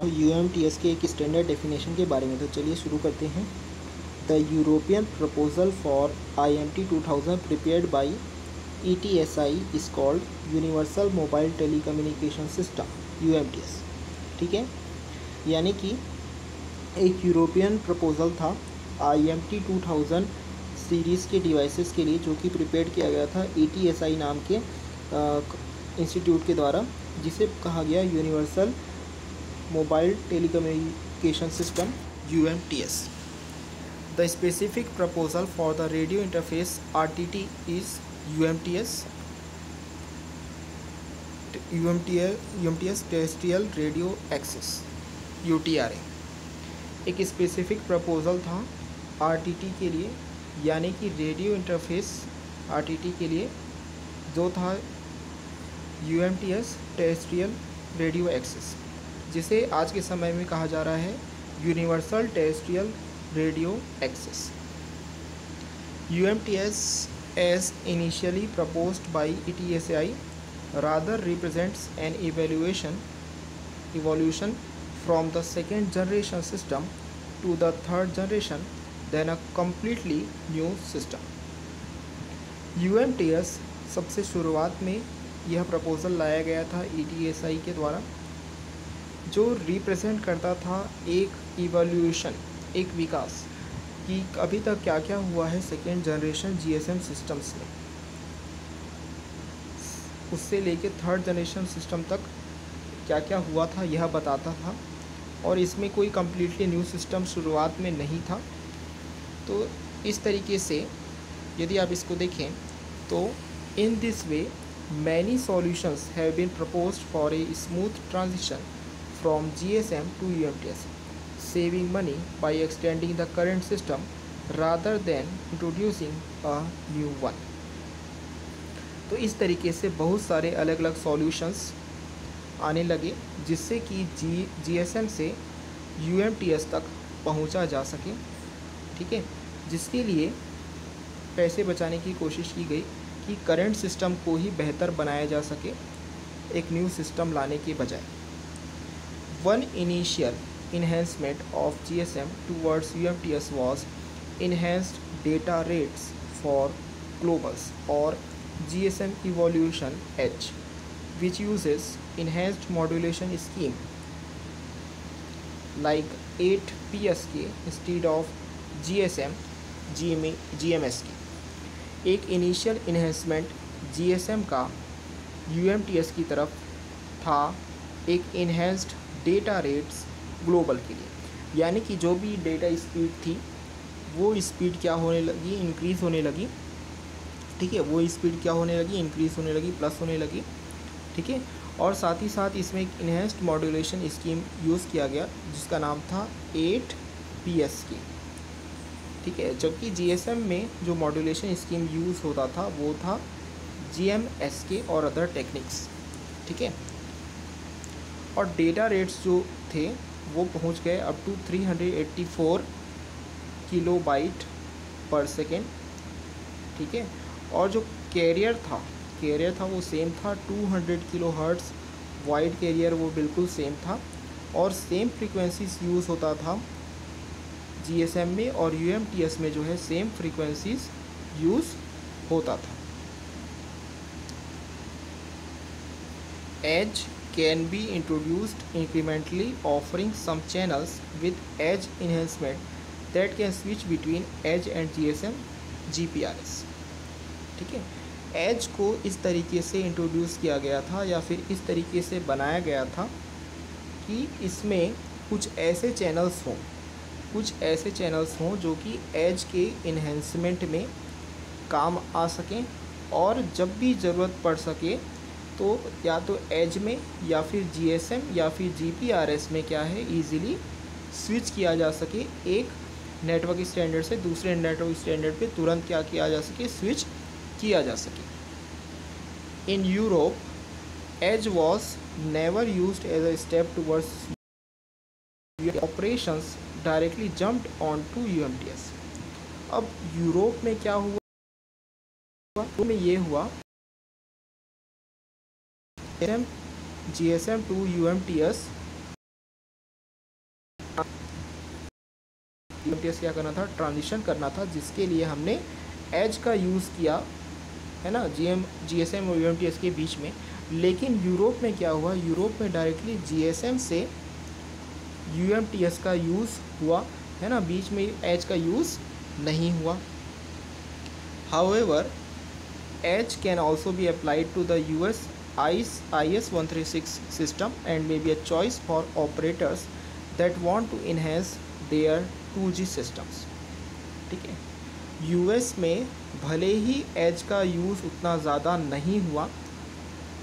UMTS के एक standard definition के बारे में। तो चलिए शुरू करते हैं। The European proposal for IMT 2000 prepared by ETSI is called universal mobile telecommunication system UMTS। ठीक है, यानी कि एक यूरोपियन प्रपोजल था IMT 2000 सीरीज़ के डिवाइसेस के लिए, जो कि प्रिपेयर किया गया था ETSI नाम के इंस्टीट्यूट के द्वारा, जिसे कहा गया universal mobile telecommunication system UMTS। The specific proposal for the radio interface RTT is UMTS terrestrial radio access UTRA। एक स्पेसिफिक प्रपोजल था RTT के लिए, यानी कि रेडियो इंटरफेस RTT के लिए, जो था UMTS टेरेस्ट्रियल रेडियो एक्सेस, जिसे आज के समय में कहा जा रहा है universal terrestrial radio access. UMTS as initially proposed by ETSI rather represents an evolution from the second generation system to the third generation than a completely new system। UMTS सबसे शुरुआत में यह प्रपोज़ल लाया गया था ETSI के द्वारा, जो रिप्रेजेंट करता था एक इवोल्यूशन, एक विकास कि अभी तक क्या क्या हुआ है सेकेंड जनरेशन GSM सिस्टम्स में, उससे लेके थर्ड जनरेशन सिस्टम तक क्या क्या हुआ था यह बताता था। और इसमें कोई कम्प्लीटली न्यू सिस्टम शुरुआत में नहीं था। तो इस तरीके से यदि आप इसको देखें तो in this way many solutions have been proposed for a smooth transition from GSM to UMTS, saving money by extending the current system rather than introducing a new one। तो इस तरीके से बहुत सारे अलग अलग सॉल्यूशंस आने लगे, जिससे कि GSM से UMTS तक पहुंचा जा सके। ठीक है, जिसके लिए पैसे बचाने की कोशिश की गई कि करंट सिस्टम को ही बेहतर बनाया जा सके एक न्यू सिस्टम लाने के बजाय। One initial enhancement of GSM towards UMTS was enhanced data rates for globals or GSM evolution H, which uses enhanced modulation scheme like 8 PSK instead of GSM GMSK। एक इनिशियल इन्हेंसमेंट GSM का UMTS की तरफ था, एक enhanced data rates global के लिए, यानी कि जो भी डेटा स्पीड थी वो स्पीड क्या होने लगी, इंक्रीज़ होने लगी। ठीक है, वो स्पीड क्या होने लगी, इंक्रीज़ होने लगी, प्लस होने लगी। ठीक है, और साथ ही साथ इसमें एक इन्हेंस्ड मॉड्यूलेशन स्कीम यूज़ किया गया, जिसका नाम था 8 PSK। ठीक है, जबकि GSM में जो मॉड्यूलेशन स्कीम यूज़ होता था वो था GMSK और अदर टेक्निक्स। ठीक है, और डेटा रेट्स जो थे वो पहुंच गए up to 384 kilobyte per second. ठीक है, और जो कैरियर था वो सेम था 200 किलोहर्ट्ज़ वाइड कैरियर, वो बिल्कुल सेम था, और सेम फ्रीक्वेंसीज यूज़ होता था GSM में, और UMTS में जो है सेम फ्रीक्वेंसीज यूज़ होता था। EDGE can be introduced incrementally, offering some channels with edge enhancement that can switch between edge and GSM GPRS। ठीक है, एज को इस तरीके से इंट्रोड्यूस किया गया था या फिर इस तरीके से बनाया गया था कि इसमें कुछ ऐसे चैनल्स हों जो कि एज के इन्हेंसमेंट में काम आ सकें, और जब भी ज़रूरत पड़ सके तो या तो एज में या फिर GSM या फिर GPRS में क्या है इजीली स्विच किया जा सके, एक नेटवर्क स्टैंडर्ड से दूसरे नेटवर्क स्टैंडर्ड पे तुरंत क्या किया जा सके, स्विच किया जा सके। In Europe EDGE was never used as a step towards operations directly jumped on to UMTS। अब यूरोप में क्या हुआ, तो में ये हुआ GSM to UMTS यूएमटीएस क्या करना था, ट्रांजिशन करना था, जिसके लिए हमने एज का यूज़ किया है ना, जीएसएम और यूएमटीएस के बीच में। लेकिन यूरोप में क्या हुआ, यूरोप में डायरेक्टली जीएसएम से यूएमटीएस का यूज़ हुआ है ना, बीच में एज का यूज़ नहीं हुआ। However EDGE can also be applied to the US IS 136 system and may be a choice for operators that want to enhance their 2G systems। ठीक है, यूएस में भले ही एज का यूज़ उतना ज़्यादा नहीं हुआ,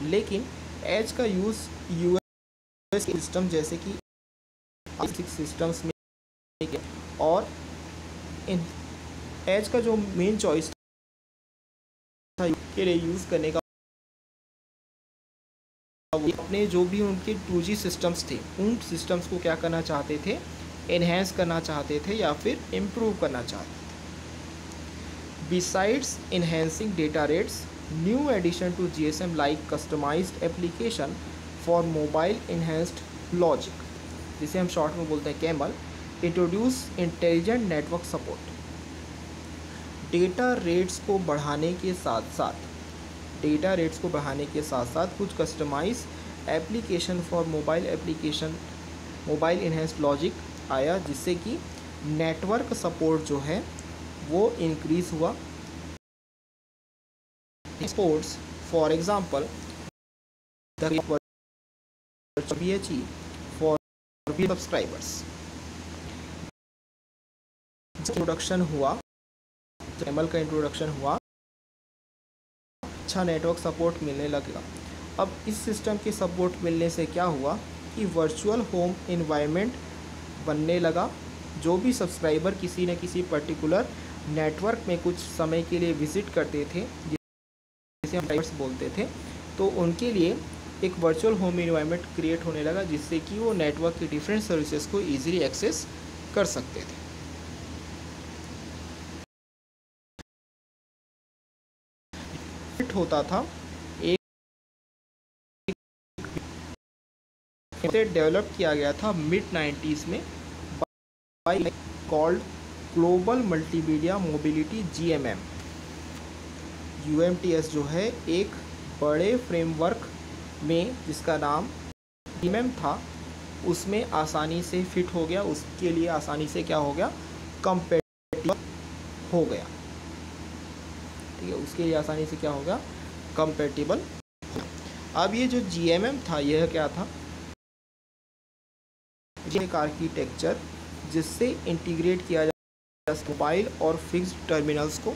लेकिन एज का यूज़ यूएस सिस्टम जैसे कि सिस्टम्स में किया, और इन एज का जो मेन चॉइस था के लिए यूज़ करने का, अपने जो भी उनके 2G सिस्टम्स थे, उन सिस्टम्स को क्या करना चाहते थे, एनहेंस करना चाहते थे या फिर इम्प्रूव करना चाहते थे। Besides enhancing data rates, new addition to GSM like customised application for mobile enhanced logic, जिसे हम शॉर्ट में बोलते हैं CAMEL, introduce intelligent network support. Data rates को बढ़ाने के साथ कुछ customise application for mobile enhanced logic आया, जिससे कि नेटवर्क सपोर्ट जो है वो इंक्रीज हुआ। Supports for example BHE for subscribers. Introduction हुआ, कैमल का इंट्रोडक्शन हुआ, अच्छा नेटवर्क सपोर्ट मिलने लगेगा। अब इस सिस्टम के सपोर्ट मिलने से क्या हुआ कि वर्चुअल होम एनवायरनमेंट बनने लगा। जो भी सब्सक्राइबर किसी न किसी पर्टिकुलर नेटवर्क में कुछ समय के लिए विजिट करते थे, जिसे हम टाइप्स बोलते थे, तो उनके लिए एक वर्चुअल होम एनवायरनमेंट क्रिएट होने लगा, जिससे कि वो नेटवर्क के डिफरेंट सर्विसेज को ईजिली एक्सेस कर सकते थे। होता था एक डेवलप किया गया था मिड 90s में by called global multimedia mobility GMM। UMTS जो है एक बड़े फ्रेमवर्क में, जिसका नाम GMM था, उसमें आसानी से फिट हो गया, उसके लिए आसानी से क्या हो गया, कंपेटिबल हो गया। ठीक है, उसके लिए आसानी से क्या होगा, कंपेटिबल। अब ये जो GMM था, यह क्या था, एक आर्किटेक्चर जिससे इंटीग्रेट किया जा मोबाइल और फिक्स्ड टर्मिनल्स को,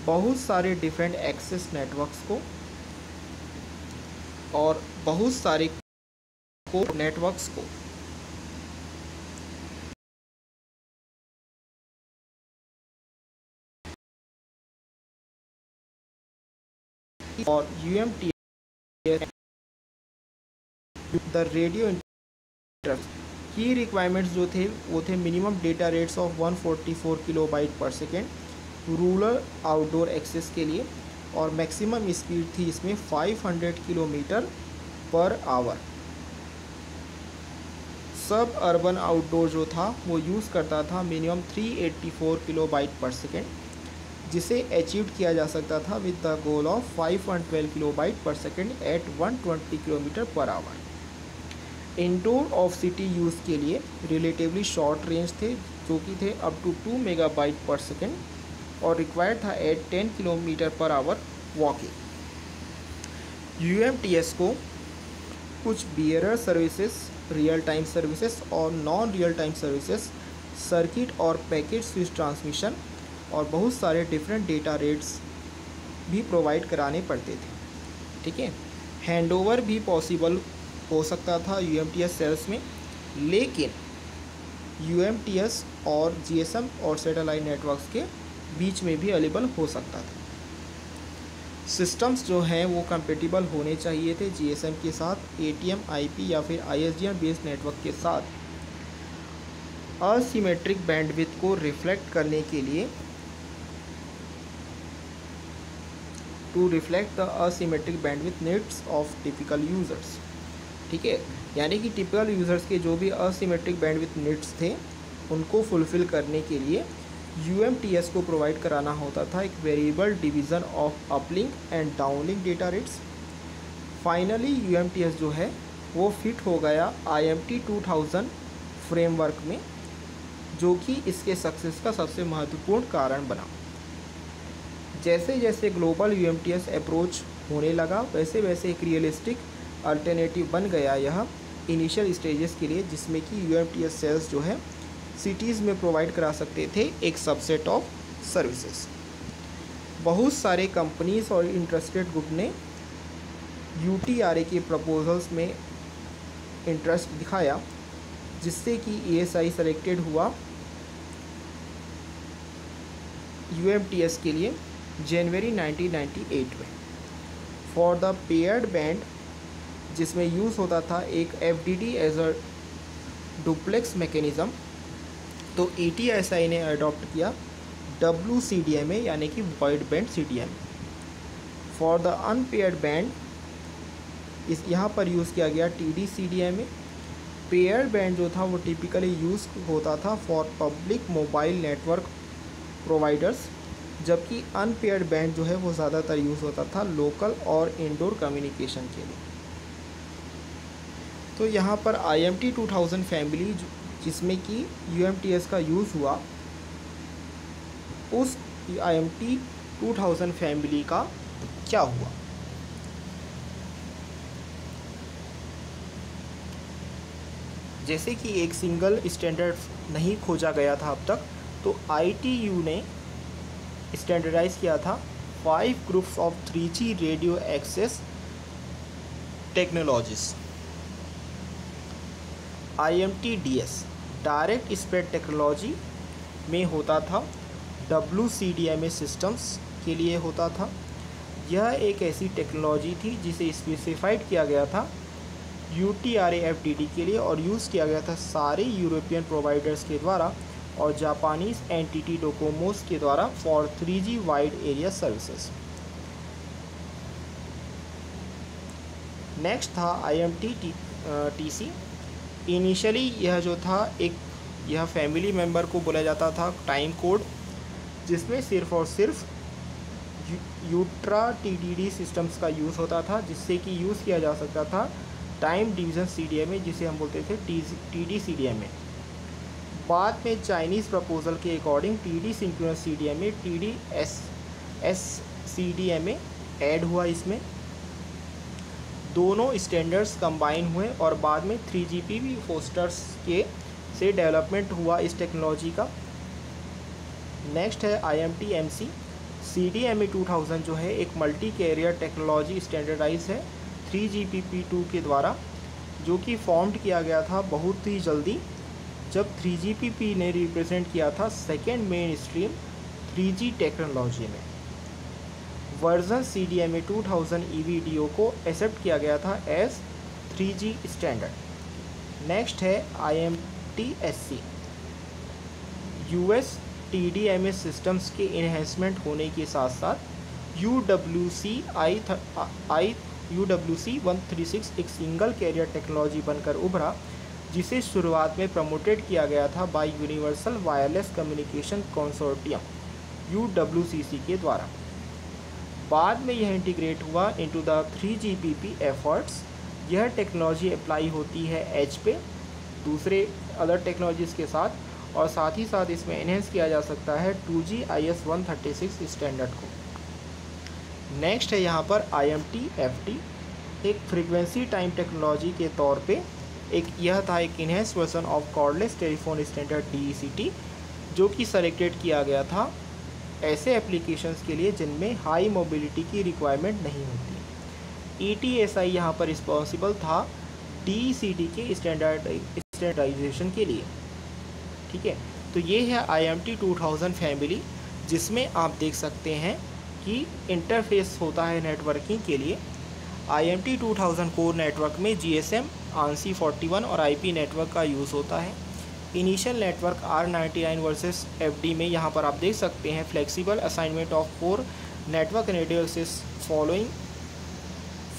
बहुत सारे डिफरेंट एक्सेस नेटवर्क्स को, और बहुत सारे कोर नेटवर्क्स को और UMTS द रेडियो इंटरफेस की रिक्वायरमेंट्स जो थे वो थे minimum data rates of 144 kilobyte per second rural outdoor access के लिए, और मैक्सिमम स्पीड थी इसमें 500 किलोमीटर पर आवर। सब अर्बन आउटडोर जो था वो यूज़ करता था मिनिमम 384 किलोबाइट पर सेकेंड, जिसे अचीव किया जा सकता था with the goal of 512 kilobyte per second at 120 kilometre per hour. Indoor of city use के लिए रिलेटिवली शॉर्ट रेंज थे, जो कि थे up to 2 megabyte per second, और रिक्वायर्ड था at 10 kilometre per hour walking. UMTS को कुछ bearer services, real time services और non real time services, circuit और पैकेट स्विच ट्रांसमिशन और बहुत सारे डिफरेंट डेटा रेट्स भी प्रोवाइड कराने पड़ते थे। ठीक है, हैंडओवर भी पॉसिबल हो सकता था UMTS सेल्स में, लेकिन UMTS और GSM और सैटेलाइट नेटवर्क्स के बीच में भी अवेलेबल हो सकता था। सिस्टम्स जो हैं वो कंपेटिबल होने चाहिए थे GSM के साथ, ATM IP या फिर ISDN बेस्ड नेटवर्क के साथ। असिमेट्रिक बैंडविड्थ को रिफ्लेक्ट करने के लिए, to reflect the asymmetric bandwidth needs of typical users. ठीक है, यानी कि टिपिकल यूज़र्स के जो भी असिमेट्रिक बैंडविड्थ नीड्स थे उनको फुलफ़िल करने के लिए UMTS को प्रोवाइड कराना होता था एक variable division of uplink and downlink data rates. Finally UMTS जो है वो फिट हो गया IMT 2000 फ्रेमवर्क में, जो कि इसके सक्सेस का सबसे महत्वपूर्ण कारण बना। जैसे जैसे ग्लोबल UMTS अप्रोच होने लगा वैसे वैसे एक रियलिस्टिक अल्टरनेटिव बन गया यह इनिशियल स्टेजेस के लिए, जिसमें कि UMTS सेल्स जो है सिटीज़ में प्रोवाइड करा सकते थे एक सबसेट ऑफ सर्विसेज। बहुत सारे कंपनीज और इंटरेस्टेड ग्रुप ने UTRA के प्रपोजल्स में इंटरेस्ट दिखाया, जिससे कि ESI सेलेक्टेड हुआ UMTS के लिए जनवरी 1998 में। फॉर द पेयर्ड बैंड, जिसमें यूज़ होता था एक FDD as a duplex mechanism, तो ETSI ने अडॉप्ट किया WCDMA यानी कि wide band CDMA। For the unpaired band इस यहाँ पर यूज़ किया गया TD-CDMA। पेयर्ड बैंड जो था वो टिपिकली यूज़ होता था for public mobile network providers, जबकि अनपेयर्ड बैंड जो है वो ज़्यादातर यूज़ होता था लोकल और इंडोर कम्युनिकेशन के लिए। तो यहाँ पर IMT 2000 फैमिली जिसमें कि UMTS का यूज़ हुआ, उस IMT 2000 फैमिली का क्या हुआ। जैसे कि एक सिंगल स्टैंडर्ड नहीं खोजा गया था अब तक, तो ITU ने स्टैंडर्डाइज किया था 5 groups of 3G radio access technologies. IMT-DS direct spread technology में होता था, WCDMA सिस्टम्स के लिए होता था। यह एक ऐसी टेक्नोलॉजी थी जिसे स्पेसिफाइड किया गया था UTRA FDD के लिए और यूज़ किया गया था सारे यूरोपियन प्रोवाइडर्स के द्वारा और जापानीज़ एंटिटी डोकोमोस के द्वारा for 3G wide area services. Next था IMT-TC। इनिशियली यह जो था यह फैमिली मेम्बर को बोला जाता था टाइम कोड, जिसमें सिर्फ और सिर्फ यूट्रा TDD सिस्टम्स का यूज़ होता था, जिससे कि यूज़ किया जा सकता था टाइम डिवीज़न CDMA, जिसे हम बोलते थे TD-CDMA। बाद में चाइनीज़ प्रपोजल के according TD synchronous CDMA TD-SCDMA add हुआ। इसमें दोनों स्टैंडर्ड्स कंबाइन हुए और बाद में 3GPP फोस्टर्स के से डेवलपमेंट हुआ इस टेक्नोलॉजी का। नेक्स्ट है IMT-MC। CDMA 2000 जो है एक मल्टी कैरियर टेक्नोलॉजी स्टैंडर्डाइज है 3GPP2 के द्वारा, जो कि फॉर्म्ड किया गया था बहुत ही जल्दी जब 3GPP ने रिप्रेजेंट किया था second main stream 3G technology में। वर्जन CDMA 2000 EVDO को एक्सेप्ट किया गया था एज 3G स्टैंडर्ड। नेक्स्ट है IMT-SC। US TDMA सिस्टम्स के इन्हेंसमेंट होने के साथ साथ UWC 136 एक सिंगल कैरियर टेक्नोलॉजी बनकर उभरा, जिसे शुरुआत में प्रमोटेड किया गया था bye universal wireless communication consortium UWCC के द्वारा। बाद में यह इंटीग्रेट हुआ इनटू द 3GPP एफर्ट्स। यह टेक्नोलॉजी अप्लाई होती है एज पे दूसरे अदर टेक्नोलॉजीज़ के साथ, और साथ ही साथ इसमें एनहेंस किया जा सकता है 2G IS 136 स्टैंडर्ड को। नेक्स्ट है यहाँ पर IMT-FT। एक फ्रीक्वेंसी टाइम टेक्नोलॉजी के तौर पे यह था एक enhance version of cordless telephone standard DECT, जो कि सेलेक्टेड किया गया था ऐसे एप्लीकेशंस के लिए जिनमें हाई मोबिलिटी की रिक्वायरमेंट नहीं होती। ETSI यहाँ पर रिस्पॉन्सिबल था DECT के स्टैंडर्डाइजेशन के लिए। ठीक है, तो ये है IMT 2000 फैमिली, जिसमें आप देख सकते हैं कि इंटरफेस होता है नेटवर्किंग के लिए। IMT 2000 कोर नेटवर्क में GSM, ANSI 41 और IP नेटवर्क का यूज़ होता है। Initial network R99 versus FD में यहाँ पर आप देख सकते हैं flexible assignment of core network radio access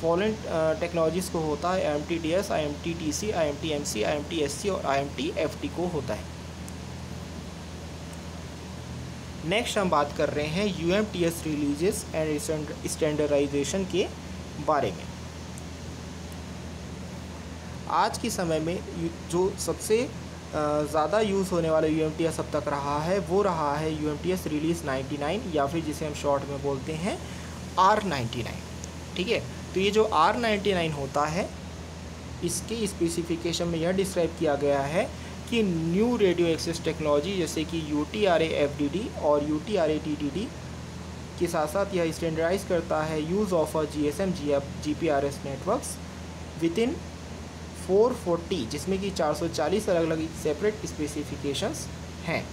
following technologies को होता है IMT-DS, IMT-TC, IMT-MC, IMT-SC और IMT-FT को होता है। नेक्स्ट हम बात कर रहे हैं UMTS रिलीजेस एंड स्टैंडर्डाइजेशन के बारे में। आज के समय में जो सबसे ज़्यादा यूज़ होने वाला UMTS अब तक रहा है वो रहा है UMTS रिलीज़ 99 या फिर जिसे हम शॉर्ट में बोलते हैं R99। ठीक है, तो ये जो R99 होता है इसके स्पेसिफिकेशन में यह डिस्क्राइब किया गया है कि न्यू रेडियो एक्सेस टेक्नोलॉजी जैसे कि UTRA FDD और UTRA TDD के साथ साथ यह स्टैंडर्डाइज करता है use of a GSM GPRS networks with in 440, जिसमें कि 440 अलग अलग सेपरेट स्पेसिफिकेशंस हैं।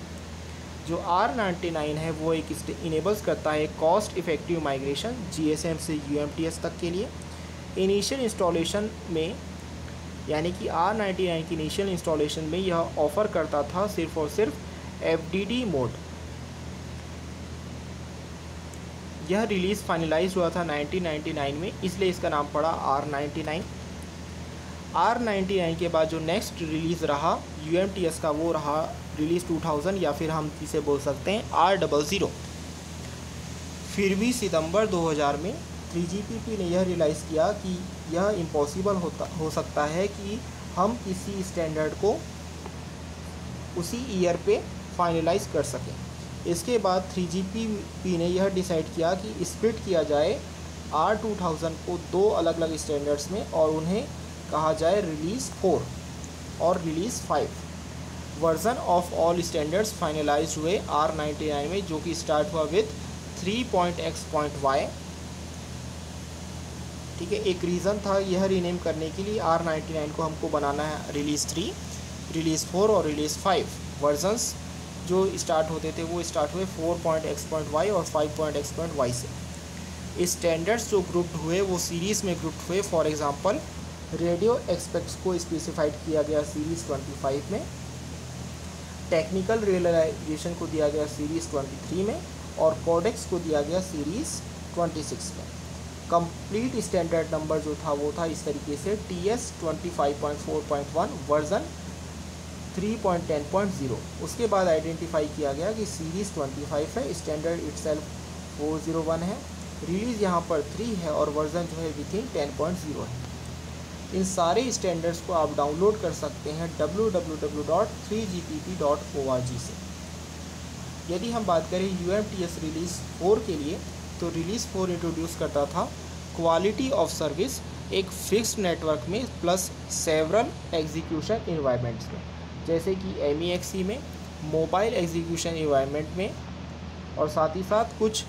जो R99 है वो एक इनेबल्स करता है कॉस्ट इफ़ेक्टिव माइग्रेशन GSM से UMTS तक के लिए। इनिशियल इंस्टॉलेशन में यानी कि R99 की इनिशियल इंस्टॉलेशन में यह ऑफ़र करता था सिर्फ और सिर्फ FDD मोड। यह रिलीज़ फाइनलाइज हुआ था 1999 में, इसलिए इसका नाम पड़ा R99। R99 के बाद जो नेक्स्ट रिलीज़ रहा UMTS का वो रहा रिलीज़ 2000 या फिर हम इसे बोल सकते हैं R00। फिर भी सितंबर 2000 में 3GPP ने यह रियलाइज़ किया कि यह इम्पॉसिबल हो सकता है कि हम किसी स्टैंडर्ड को उसी ईयर पे फाइनलाइज कर सकें। इसके बाद 3GPP ने यह डिसाइड किया कि स्प्लिट किया जाए R2000 को दो अलग अलग स्टैंडर्ड्स में और उन्हें कहा जाए रिलीज़ 4 और release 5। Version of all standards finalise हुए R99 में, जो कि स्टार्ट हुआ विथ 3.x.y। ठीक है, एक रीज़न था यह रीनेम करने के लिए R99 को हमको बनाना है रिलीज़ 3, रिलीज़ 4 और रिलीज़ 5। वर्जन्स जो स्टार्ट होते थे वो स्टार्ट हुए 4.x.y और 5.x.y से। स्टैंडर्ड्स जो ग्रुप्ड हुए वो सीरीज़ में ग्रुप्ड हुए। फॉर एग्जांपल रेडियो एक्सपेक्ट्स को स्पेसिफाइड किया गया सीरीज़ 25 में, टेक्निकल रियलाइजेशन को दिया गया सीरीज़ 23 में और कोडेक्स को दिया गया सीरीज़ 26 में। कंप्लीट स्टैंडर्ड नंबर जो था वो था इस तरीके से TS 25.4.1 वर्जन 3.10.0। उसके बाद आइडेंटिफाई किया गया कि सीरीज़ 25 है, स्टैंडर्ड इटसेल्फ 401 है, रिलीज़ यहाँ पर 3 है और वर्जन जो है विथिन 10.0 है। इन सारे स्टैंडर्ड्स को आप डाउनलोड कर सकते हैं www.3gpp.org से। यदि हम बात करें UMTS रिलीज़ 4 के लिए, तो रिलीज़ 4 इंट्रोड्यूस करता था क्वालिटी ऑफ सर्विस एक फिक्स्ड नेटवर्क में प्लस सेवरल एग्जीक्यूशन इन्वायरमेंट्स में, जैसे कि MEXC में, मोबाइल एग्जीक्यूशन इन्वायरमेंट में और साथ ही साथ कुछ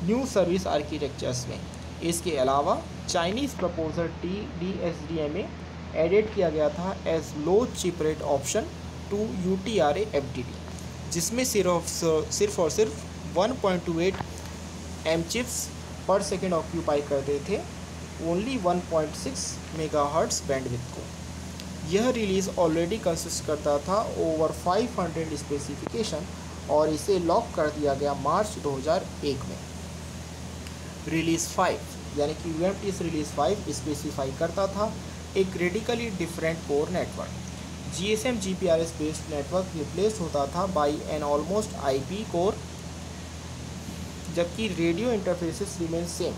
न्यू सर्विस आर्किटेक्चर्स में। इसके अलावा चाइनीज़ प्रपोजल TD-SDM में एडिट किया गया था as low chip rate option to UTRA FDD, जिसमें सिर्फ और सिर्फ 1.28 M chips per second occupy करते थे ओनली 1.6 मेगाहर्ट्ज़ बैंडविड्थ को। यह रिलीज़ ऑलरेडी कंसिस्ट करता था ओवर 500 स्पेसिफिकेशन और इसे लॉक कर दिया गया मार्च 2001 में। रिलीज़ 5 यानी कि UMTS रिलीज़ 5 स्पेसिफाई करता था एक radically different core network. GSM GPRS based network replace होता था by an almost IP core, जबकि radio interfaces remain same.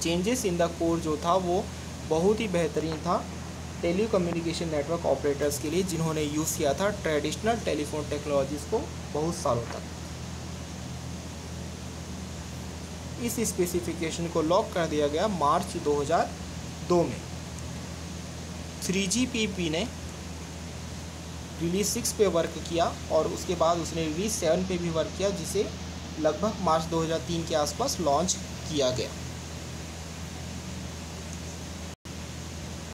Changes in the core जो था वो बहुत ही बेहतरीन था टेलीकम्युनिकेशन नेटवर्क ऑपरेटर्स के लिए, जिन्होंने यूज़ किया था ट्रेडिशनल टेलीफोन टेक्नोलॉजीज़ को बहुत सालों तक। इस स्पेसिफिकेशन को लॉक कर दिया गया मार्च 2002 में। 3GPP ने रिलीज़ 6 पे वर्क किया और उसके बाद उसने रिलीज़ 7 पे भी वर्क किया, जिसे लगभग मार्च 2003 के आसपास लॉन्च किया गया।